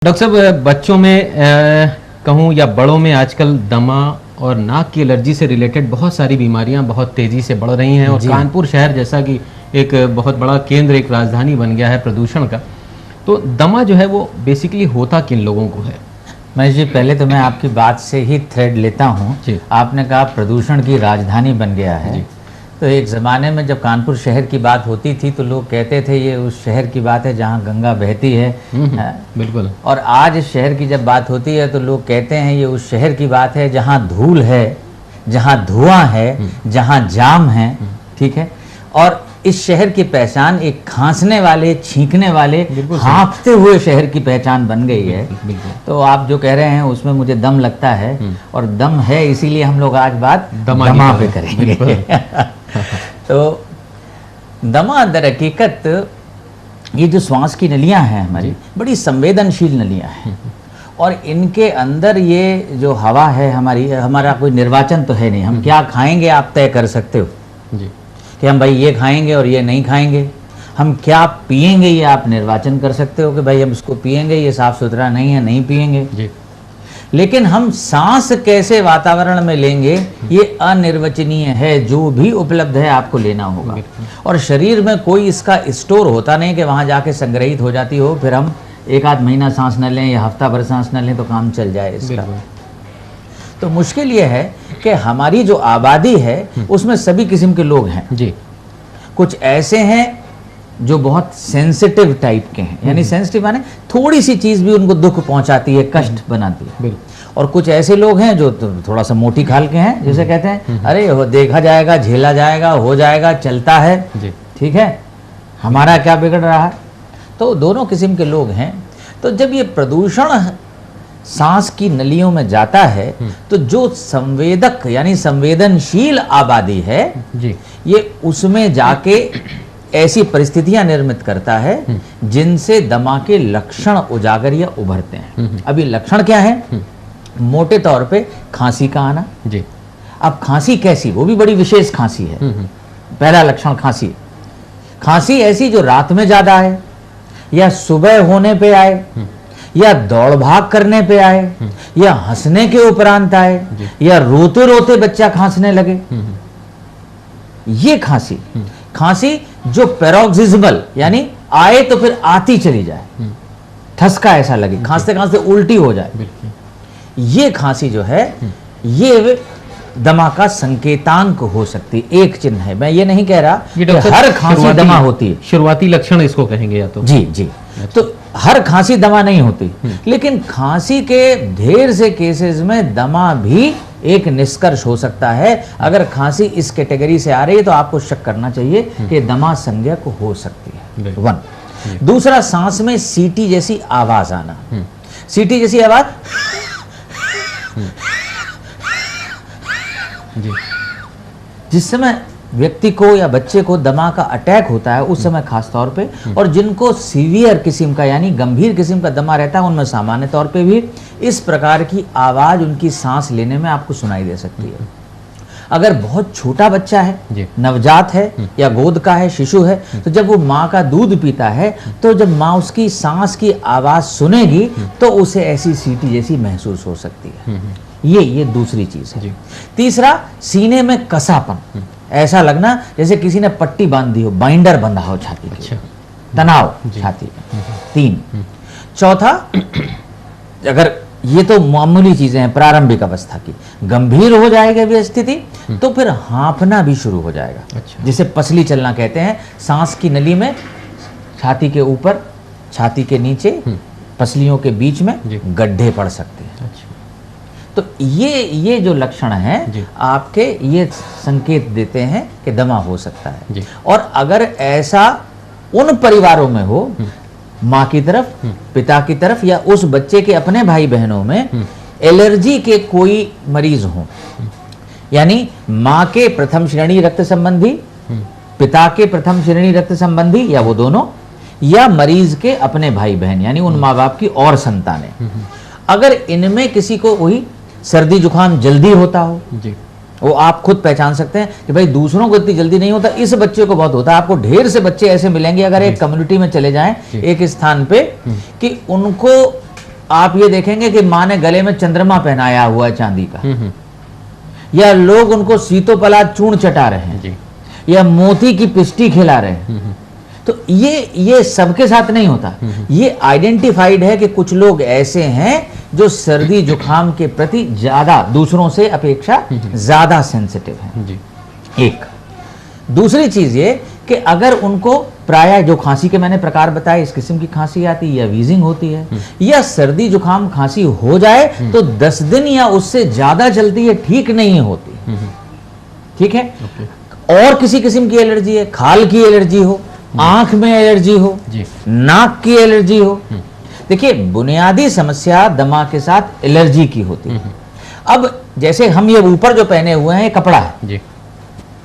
Doctor साहब, बच्चों में कहूँ या बड़ों में आजकल दमा और नाक की एलर्जी से रिलेटेड बहुत सारी बीमारियां बहुत तेज़ी से बढ़ रही हैं और कानपुर शहर जैसा कि एक बहुत बड़ा केंद्र, एक राजधानी बन गया है प्रदूषण का, तो दमा जो है वो बेसिकली होता किन लोगों को है? महेश जी, पहले तो मैं आपकी बात से ही थ्रेड लेता हूँ। आपने कहा प्रदूषण की राजधानी बन गया है, तो एक ज़माने में जब कानपुर शहर की बात होती थी तो लोग कहते थे ये उस शहर की बात है जहाँ गंगा बहती है। बिल्कुल। और आज इस शहर की जब बात होती है तो लोग कहते हैं ये उस शहर की बात है जहाँ धूल है, जहाँ धुआं है, जहाँ जाम है। ठीक है। और इस शहर की पहचान एक खांसने वाले, छींकने वाले, हाँफते हुए शहर की पहचान बन गई है। तो आप जो कह रहे हैं उसमें मुझे दम लगता है, और दम है इसीलिए हम लोग आज बात दमा पे करेंगे। तो दमा दर हकीकत ये जो श्वास की नलियां हैं हमारी, बड़ी संवेदनशील नलियां हैं, और इनके अंदर ये जो हवा है हमारा कोई निर्वाचन तो है नहीं। हम क्या खाएंगे आप तय कर सकते हो जी, कि हम भाई ये खाएंगे और ये नहीं खाएंगे। हम क्या पिएंगे ये आप निर्वाचन कर सकते हो कि भाई हम इसको पिएंगे, ये साफ सुथरा नहीं है, नहीं पिएंगे जी। लेकिन हम सांस कैसे वातावरण में लेंगे ये अनिर्वचनीय है। जो भी उपलब्ध है आपको लेना होगा, और शरीर में कोई इसका स्टोर होता नहीं कि वहां जाके संग्रहित हो जाती हो, फिर हम एक आध महीना सांस न लें या हफ्ता भर सांस न लें तो काम चल जाए इसका। तो मुश्किल ये है कि हमारी जो आबादी है उसमें सभी किस्म के लोग हैं जी। कुछ ऐसे हैं जो बहुत सेंसिटिव टाइप के हैं, यानी सेंसिटिव माने थोड़ी सी चीज भी उनको दुख पहुंचाती है, कष्ट बनाती है। और कुछ ऐसे लोग हैं जो थोड़ा सा मोटी खाल के हैं, जैसे कहते हैं अरे देखा जाएगा, झेला जाएगा, हो जाएगा, चलता है जी। ठीक है, हमारा क्या बिगड़ रहा है। तो दोनों किस्म के लोग हैं। तो जब ये प्रदूषण सांस की नलियों में जाता है तो जो संवेदक यानी संवेदनशील आबादी है जी, ये उसमें जाके ऐसी परिस्थितियां निर्मित करता है जिनसे दमा के लक्षण उजागर या उभरते हैं। अभी लक्षण क्या है? मोटे तौर पे खांसी का आना जी। अब खांसी कैसी, वो भी बड़ी विशेष खांसी है। पहला लक्षण खांसी, खांसी ऐसी जो रात में ज्यादा आए, या सुबह होने पे आए, या दौड़ भाग करने पे आए, या हंसने के उपरांत आए, या रोते रोते बच्चा खांसने लगे, ये खांसी। खांसी जो पैरोक्सिस्मल यानी आए तो फिर आती चली जाए, ठसका ऐसा लगे, खांसते खांसते उल्टी हो जाए, ये खांसी जो है ये दमा का संकेतांक हो सकती है, एक चिन्ह है। मैं ये नहीं कह रहा कि हर खांसी दमा होती है, शुरुआती लक्षण इसको कहेंगे या तो जी जी। तो हर खांसी दमा नहीं होती, लेकिन खांसी के ढेर से केसेस में दमा भी एक निष्कर्ष हो सकता है। अगर खांसी इस कैटेगरी से आ रही है तो आपको शक करना चाहिए कि दमा संज्ञक हो सकती है। वन। दूसरा, सांस में सीटी जैसी आवाज आना। सीटी जैसी आवाज जी। जिस समय व्यक्ति को या बच्चे को दमा का अटैक होता है उस समय खास तौर पे, और जिनको सीवियर किस्म का यानी गंभीर किस्म का दमा रहता है उनमें सामान्य तौर पे भी इस प्रकार की आवाज उनकी सांस लेने में आपको सुनाई दे सकती है। अगर बहुत छोटा बच्चा है, नवजात है, या गोद का है, शिशु है, तो जब वो माँ का दूध पीता है तो जब माँ उसकी सांस की आवाज सुनेगी तो उसे ऐसी सीटी जैसी महसूस हो सकती है। ये दूसरी चीज है। तीसरा, सीने में कसापन, ऐसा लगना जैसे किसी ने पट्टी बांध दी हो, बाइंडर बंधा हो छाती के, तनाव छाती में। 3। चौथा, अगर ये तो मामूली चीजें हैं प्रारंभिक अवस्था की, गंभीर हो जाएगी भी स्थिति तो फिर हाँफना भी शुरू हो जाएगा, जिसे पसली चलना कहते हैं। सांस की नली में छाती के ऊपर, छाती के नीचे, पसलियों के बीच में गड्ढे पड़ सकते हैं। तो ये जो लक्षण हैं आपके, ये संकेत देते हैं कि दमा हो सकता है। और अगर ऐसा उन परिवारों में हो, माँ की तरफ, पिता की तरफ, या उस बच्चे के अपने भाई बहनों में एलर्जी के कोई मरीज हों, यानी माँ के प्रथम श्रेणी रक्त संबंधी, पिता के प्रथम श्रेणी रक्त संबंधी, या वो दोनों, या मरीज के अपने भाई बहन यानी उन माँ बाप की और संतानें, अगर इनमें किसी को वही सर्दी जुकाम जल्दी होता हो जी, वो आप खुद पहचान सकते हैं कि भाई दूसरों को इतनी जल्दी नहीं होता, इस बच्चे को बहुत होता है। आपको ढेर से बच्चे ऐसे मिलेंगे अगर एक कम्युनिटी में चले जाएं, एक स्थान पे, कि उनको आप ये देखेंगे कि माँ ने गले में चंद्रमा पहनाया हुआ है चांदी का, या लोग उनको सीतोपलाद चूर्ण चटा रहे हैं जी। या मोती की पिस्टी खिला रहे हैं। तो ये सबके साथ नहीं होता। ये आइडेंटिफाइड है कि कुछ लोग ऐसे हैं जो सर्दी जुकाम के प्रति ज्यादा, दूसरों से अपेक्षा ज्यादा सेंसिटिव हैं। जी। एक दूसरी चीज ये कि अगर उनको प्रायः जो खांसी के मैंने प्रकार बताए, इस किस्म की खांसी आती है या वीजिंग होती है या सर्दी जुकाम खांसी हो जाए तो 10 दिन या उससे ज्यादा चलती है, ठीक नहीं होती, ठीक है। और किसी किस्म की एलर्जी है, खाल की एलर्जी हो, आंख में एलर्जी हो, नाक की एलर्जी हो। देखिए बुनियादी समस्या दमा के साथ एलर्जी की होती है। अब जैसे हम ये ऊपर जो पहने हुए हैं ये कपड़ा है जी।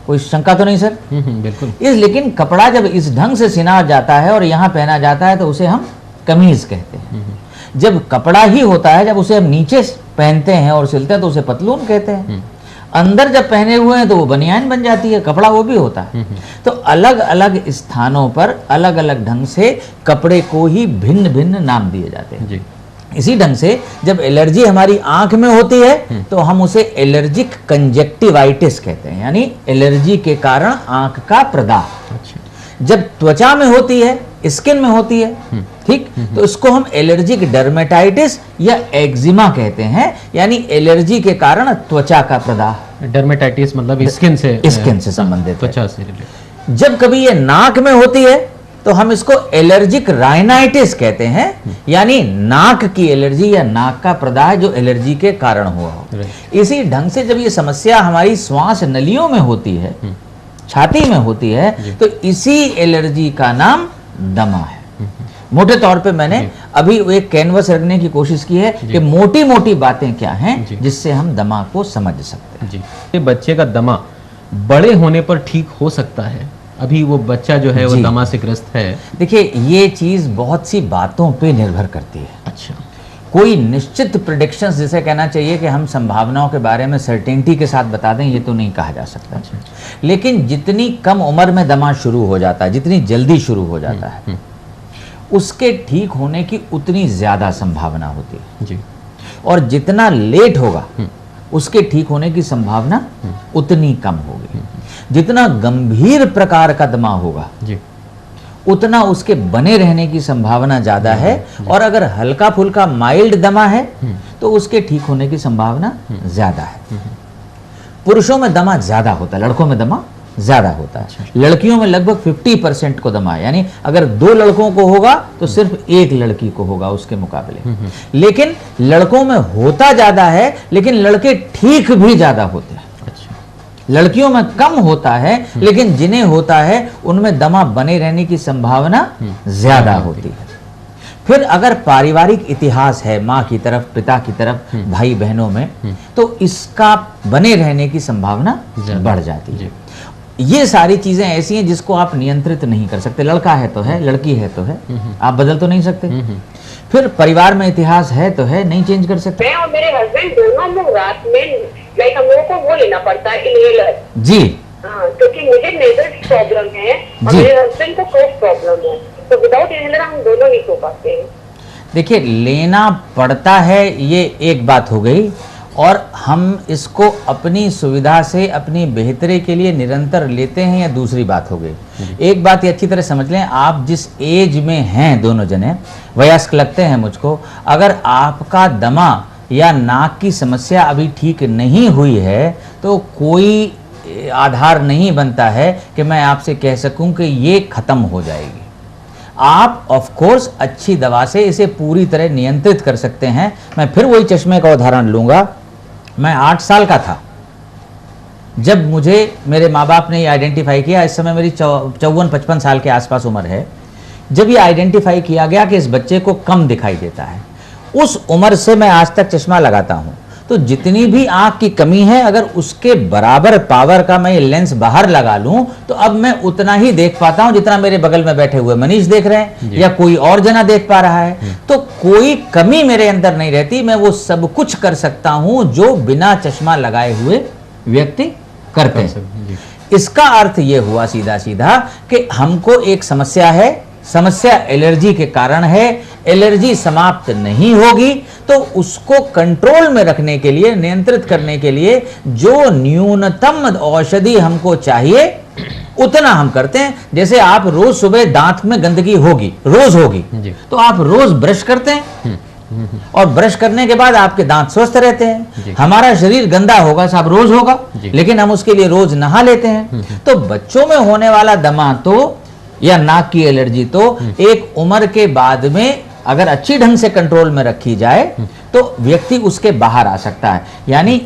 कोई शंका तो नहीं सर? बिल्कुल। लेकिन कपड़ा जब इस ढंग से सिना जाता है और यहाँ पहना जाता है तो उसे हम कमीज कहते हैं। जब कपड़ा ही होता है, जब उसे हम नीचे पहनते हैं और सिलते हैं तो उसे पतलून कहते हैं। अंदर जब पहने हुए हैं तो वो बनियान बन जाती है, कपड़ा वो भी होता है। तो अलग अलग स्थानों पर अलग अलग ढंग से कपड़े को ही भिन्न भिन्न नाम दिए जाते हैं। जी। इसी ढंग से जब एलर्जी हमारी आंख में होती है तो हम उसे एलर्जिक कंजक्टिवाइटिस कहते हैं, यानी एलर्जी के कारण आंख का प्रदाह। अच्छा। जब त्वचा में होती है, स्किन में होती है, ठीक, तो इसको हम एलर्जिक डर्मेटाइटिस या एक्जिमा कहते हैं, यानी एलर्जी के कारण त्वचा का प्रदाह। डर्मेटाइटिस मतलब स्किन से संबंधित, त्वचा से रिलेटेड। जब कभी ये नाक में होती है तो हम इसको एलर्जिक राइनाइटिस कहते हैं, यानी नाक की एलर्जी या नाक का प्रदाह जो एलर्जी के कारण हुआ हो। इसी ढंग से जब ये समस्या हमारी श्वास नलियों में होती है, छाती में होती है, तो इसी एलर्जी का नाम दमा है। मोटे तौर पे मैंने अभी एक कैनवस रखने की कोशिश की है कि मोटी मोटी बातें क्या हैं जिससे हम दमा को समझ सकते हैं। जी। ये बच्चे का दमा बड़े होने पर ठीक हो सकता है? अभी वो बच्चा जो है वो दमा से ग्रस्त है। देखिए ये चीज बहुत सी बातों पे निर्भर करती है। अच्छा। कोई निश्चित प्रेडिक्शंस जिसे कहना चाहिए कि हम संभावनाओं के बारे में सर्टेनिटी के साथ बता दें, ये तो नहीं कहा जा सकता। लेकिन जितनी कम उम्र में दमा शुरू हो जाता है, जितनी जल्दी शुरू हो जाता है, उसके ठीक होने की उतनी ज्यादा संभावना होती है। जी। और जितना लेट होगा उसके ठीक होने की संभावना उतनी कम होगी। जितना गंभीर प्रकार का दमा होगा जी, उतना उसके बने रहने की संभावना ज्यादा है। और अगर हल्का फुल्का माइल्ड दमा है तो उसके ठीक होने की संभावना ज्यादा है। पुरुषों में दमा ज्यादा होता है, लड़कों में दमा ज्यादा होता है। लड़कियों में लगभग 50% को दमा है, यानी अगर 2 लड़कों को होगा तो सिर्फ 1 लड़की को होगा उसके मुकाबले। लेकिन लड़कों में होता ज्यादा है, लेकिन लड़के ठीक भी ज्यादा होते हैं। लड़कियों में कम होता है, लेकिन जिन्हें होता है उनमें दमा बने रहने की संभावना ज्यादा होती है। फिर अगर पारिवारिक इतिहास है माँ की तरफ, पिता की तरफ, भाई बहनों में, तो इसका बने रहने की संभावना बढ़ जाती है। ये सारी चीजें ऐसी हैं जिसको आप नियंत्रित नहीं कर सकते। लड़का है तो है, लड़की है तो है, आप बदल तो नहीं सकते। फिर परिवार में इतिहास है तो है, नहीं चेंज कर सकते। मैं और मेरे हस्बैंड दोनों हम लोग रात में लाइक हम लोगों को वो लेना पड़ता है इनहेलर। जी। हाँ, क्योंकि मुझे नेजल प्रॉब्लम है और जी। मेरे हस्बैंड को कफ प्रॉब्लम है, तो विदाउट इनहेलर हम दोनों नहीं सो पाते हैं। देखिए लेना पड़ता है ये एक बात हो गई, और हम इसको अपनी सुविधा से अपनी बेहतरी के लिए निरंतर लेते हैं या दूसरी बात हो गई। एक बात ये अच्छी तरह समझ लें, आप जिस एज में हैं दोनों जने, वयस्क लगते हैं मुझको, अगर आपका दमा या नाक की समस्या अभी ठीक नहीं हुई है तो कोई आधार नहीं बनता है कि मैं आपसे कह सकूं कि ये खत्म हो जाएगी। आप ऑफ कोर्स अच्छी दवा से इसे पूरी तरह नियंत्रित कर सकते हैं। मैं फिर वही चश्मे का उदाहरण लूंगा। मैं 8 साल का था जब मुझे मेरे माँ बाप ने ये आइडेंटिफाई किया। इस समय मेरी 54-55 साल के आसपास उम्र है। जब ये आइडेंटिफाई किया गया कि इस बच्चे को कम दिखाई देता है, उस उम्र से मैं आज तक चश्मा लगाता हूं। तो जितनी भी आंख की कमी है, अगर उसके बराबर पावर का मैं लेंस बाहर लगा लूं तो अब मैं उतना ही देख पाता हूं जितना मेरे बगल में बैठे हुए मनीष देख रहे हैं या कोई और जना देख पा रहा है। तो कोई कमी मेरे अंदर नहीं रहती। मैं वो सब कुछ कर सकता हूं जो बिना चश्मा लगाए हुए व्यक्ति करते हैं। इसका अर्थ ये हुआ सीधा सीधा कि हमको एक समस्या है, समस्या एलर्जी के कारण है, एलर्जी समाप्त नहीं होगी, तो उसको कंट्रोल में रखने के लिए, नियंत्रित करने के लिए जो न्यूनतम औषधि हमको चाहिए उतना हम करते हैं। जैसे आप रोज सुबह दांत में गंदगी होगी, रोज होगी, तो आप रोज ब्रश करते हैं और ब्रश करने के बाद आपके दांत स्वस्थ रहते हैं। हमारा शरीर गंदा होगा साहब, रोज होगा, लेकिन हम उसके लिए रोज नहा लेते हैं। तो बच्चों में होने वाला दमा तो या नाक की एलर्जी तो एक उम्र के बाद में अगर अच्छी ढंग से कंट्रोल में रखी जाए तो व्यक्ति उसके बाहर आ सकता है। यानी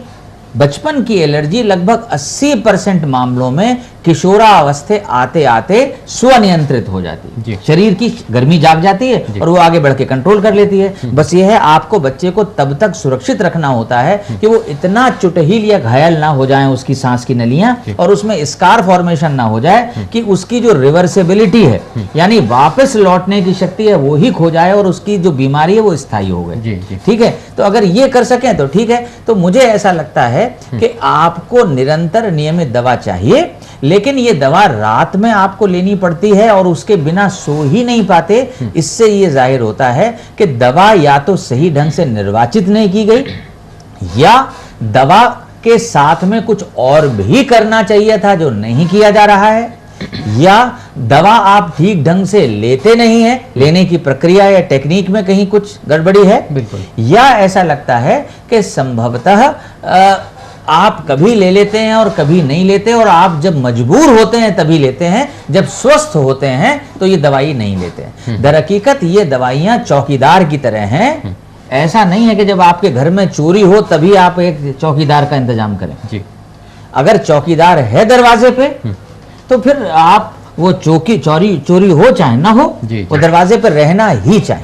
बचपन की एलर्जी लगभग 80% मामलों में किशोरावस्था आते आते स्वनियंत्रित हो जाती है। शरीर की गर्मी जाग जाती है और वो आगे बढ़ के कंट्रोल कर लेती है। बस ये है, आपको बच्चे को तब तक सुरक्षित रखना होता है कि वो इतना चुटहील या घायल ना हो जाए उसकी सांस की नलियां, और उसमें स्कार फॉर्मेशन ना हो जाए कि उसकी जो रिवर्सिबिलिटी है यानी वापस लौटने की शक्ति है वो ही खो जाए और उसकी जो बीमारी है वो स्थायी हो गई। ठीक है, तो अगर ये कर सकें तो ठीक है। तो मुझे ऐसा लगता है कि आपको निरंतर नियमित दवा चाहिए, लेकिन ये दवा रात में आपको लेनी पड़ती है और उसके बिना सो ही नहीं पाते। इससे ये जाहिर होता है कि दवा या तो सही ढंग से निर्वाचित नहीं की गई, या दवा के साथ में कुछ और भी करना चाहिए था जो नहीं किया जा रहा है, या दवा आप ठीक ढंग से लेते नहीं है, लेने की प्रक्रिया या टेक्निक में कहीं कुछ गड़बड़ी है। बिल्कुल। या ऐसा लगता है कि संभवतः आप कभी ले लेते हैं और कभी नहीं लेते, और आप जब मजबूर होते हैं तभी लेते हैं, जब स्वस्थ होते हैं तो ये दवाई नहीं लेते हैं। दरहकीकत ये दवाइयां चौकीदार की तरह हैं। ऐसा नहीं है कि जब आपके घर में चोरी हो तभी आप एक चौकीदार का इंतजाम करें। जी। अगर चौकीदार है दरवाजे पे तो फिर आप वो चोरी हो चाहे ना हो, वो दरवाजे पर रहना ही चाहिए।